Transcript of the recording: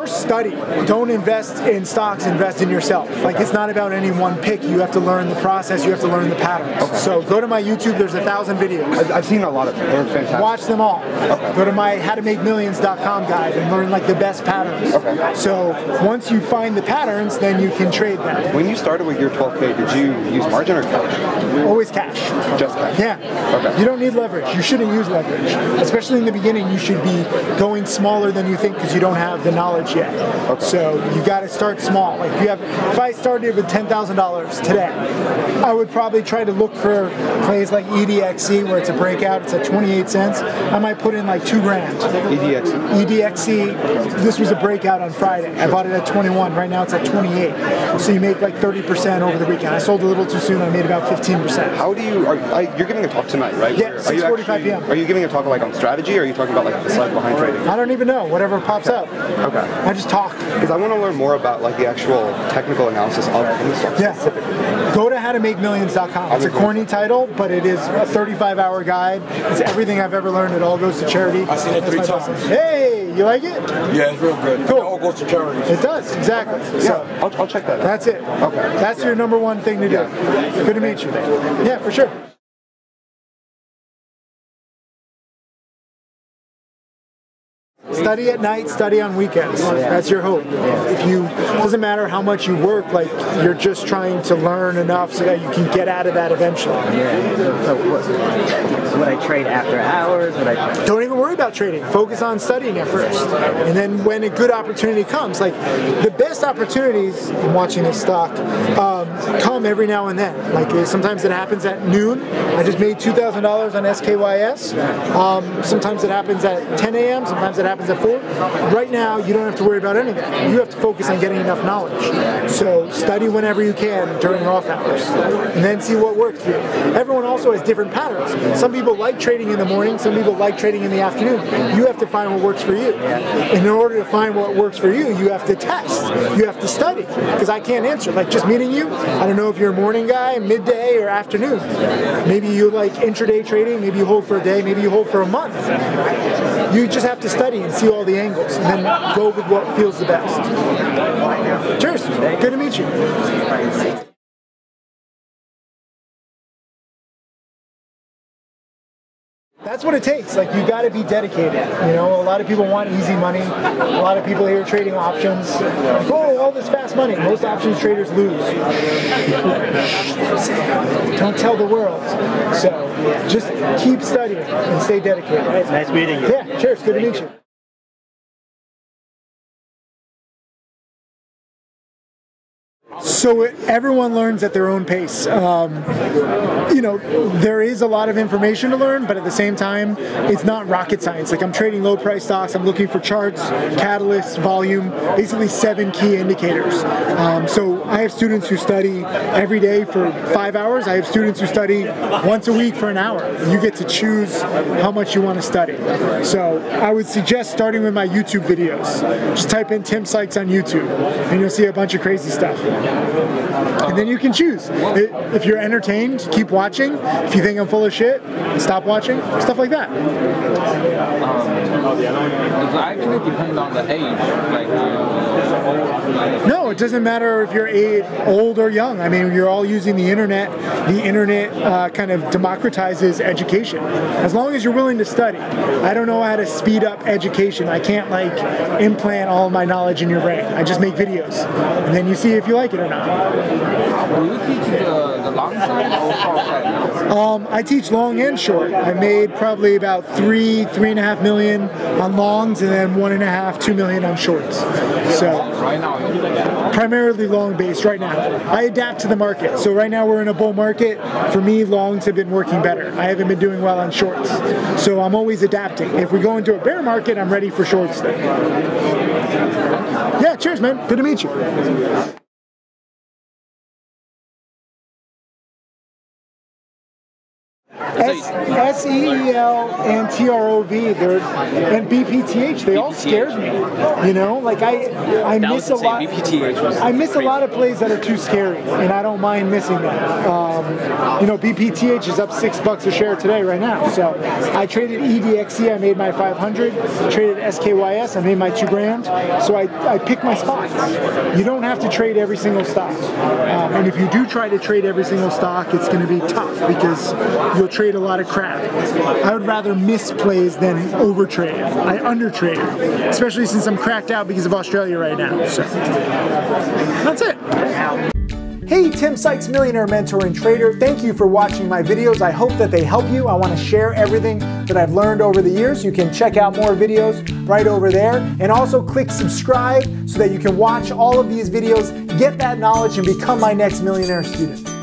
First, study. Don't invest in stocks, invest in yourself. Like, it's not about any one pick. You have to learn the process, you have to learn the patterns. Okay. So go to my YouTube, there's 1,000 videos. I've seen a lot of them. They're fantastic. Watch them all. Okay. Go to my howtomakemillions.com guide and learn like the best patterns. Okay. So once you find the patterns, then you can trade them. When you started with your 12K, did you use margin or cash? Always cash. Just cash? Yeah. Okay. You don't need leverage. You shouldn't use leverage. Especially in the beginning, you should be going smaller than you think because you don't have the knowledge yet. Okay. So you got to start small. Like if I started with $10,000 today, I would probably try to look for plays like EDXC where it's a breakout. It's at 28 cents. I might put in like $2,000. EDXC. This was a breakout on Friday. I bought it at 21. Right now it's at 28. So you make like 30% over the weekend. I sold a little too soon. I made about 15%. How do you? You're giving a talk tonight, right? Yeah, 6:45 p.m. Are you giving a talk like on strategy, or are you talking about like the side behind trading? I don't even know. Whatever pops up. Okay. I just talk. Because I want to learn more about like the actual technical analysis of any stock specifically. Go to howtomakemillions.com. It's a corny title, but it is a 35-hour guide. It's everything I've ever learned. It all goes to charity. I've seen it 3 times. Hey, you like it? Yeah, it's real good. Cool. It all goes to charities. It does, exactly. Yeah, So I'll check that out. that's it. Okay. That's your number one thing to do. Good to meet you. Yeah, for sure. Study at night, study on weekends. That's your hope. If you, doesn't matter how much you work, like you're just trying to learn enough so that you can get out of that eventually. Yeah. So would I trade after hours? Would I trade? Don't even worry about trading. Focus on studying at first. And then when a good opportunity comes, like the best opportunities, I'm watching this stock, come every now and then. Like sometimes it happens at noon. I just made $2,000 on SKYS. Sometimes it happens at 10 a.m. Sometimes it happens at 4. Right now, you don't have to worry about anything. You have to focus on getting enough knowledge. So study whenever you can during off hours, and then see what works for you. Everyone also has different patterns. Some people like trading in the morning. Some people like trading in the afternoon. You have to find what works for you. And in order to find what works for you, you have to test. You have to study. Because I can't answer. Like just meeting you, I don't know if you're a morning guy, midday, or afternoon. Maybe you like intraday trading. Maybe you hold for a day. Maybe you hold for a month. You just have to study and see all the angles, and then go with what feels the best. Cheers. Good to meet you. That's what it takes. Like, you got to be dedicated. You know, a lot of people want easy money. A lot of people here trading options. Oh, all this fast money. Most options traders lose. Don't tell the world. So just keep studying and stay dedicated. Nice meeting you. Yeah, cheers. Good to meet you. So everyone learns at their own pace. You know, there is a lot of information to learn, but at the same time, it's not rocket science. Like, I'm trading low price stocks, I'm looking for charts, catalysts, volume, basically 7 key indicators. So I have students who study every day for 5 hours. I have students who study once a week for an hour. You get to choose how much you want to study. So I would suggest starting with my YouTube videos. Just type in Tim Sykes on YouTube, and you'll see a bunch of crazy stuff. And then you can choose. If you're entertained, keep watching. If you think I'm full of shit, stop watching. Stuff like that. Does it actually depend on the age? No, it doesn't matter if you're old or young. I mean, you're all using the internet. The internet kind of democratizes education. As long as you're willing to study. I don't know how to speed up education. I can't like implant all of my knowledge in your brain. I just make videos. And then you see if you like it or not. Do you teach the long side or short side? I teach long and short. I made probably about $3.5 million on longs, and then $1.5 to $2 million on shorts. So Right now, primarily long based right now. I adapt to the market. So right now we're in a bull market. For me, longs have been working better. I haven't been doing well on shorts. So I'm always adapting. If we go into a bear market, I'm ready for shorts then. Yeah, cheers, man. Good to meet you. SEEL and TROV, and BPTH, they all scared me. You know, like I miss a lot. I miss a lot of plays that are too scary, and I don't mind missing that. You know, BPTH is up $6 a share today right now. So I traded EDXE, I made my 500. Traded SKYS, I made my $2,000. So I pick my spots. You don't have to trade every single stock. And if you do try to trade every single stock, it's going to be tough because you'll trade a lot of crap. I would rather miss plays than overtrade. I undertrade, especially since I'm cracked out because of Australia right now. So that's it. Hey, Tim Sykes, Millionaire Mentor and Trader. Thank you for watching my videos. I hope that they help you. I want to share everything that I've learned over the years. You can check out more videos right over there. And also click subscribe so that you can watch all of these videos, get that knowledge, and become my next millionaire student.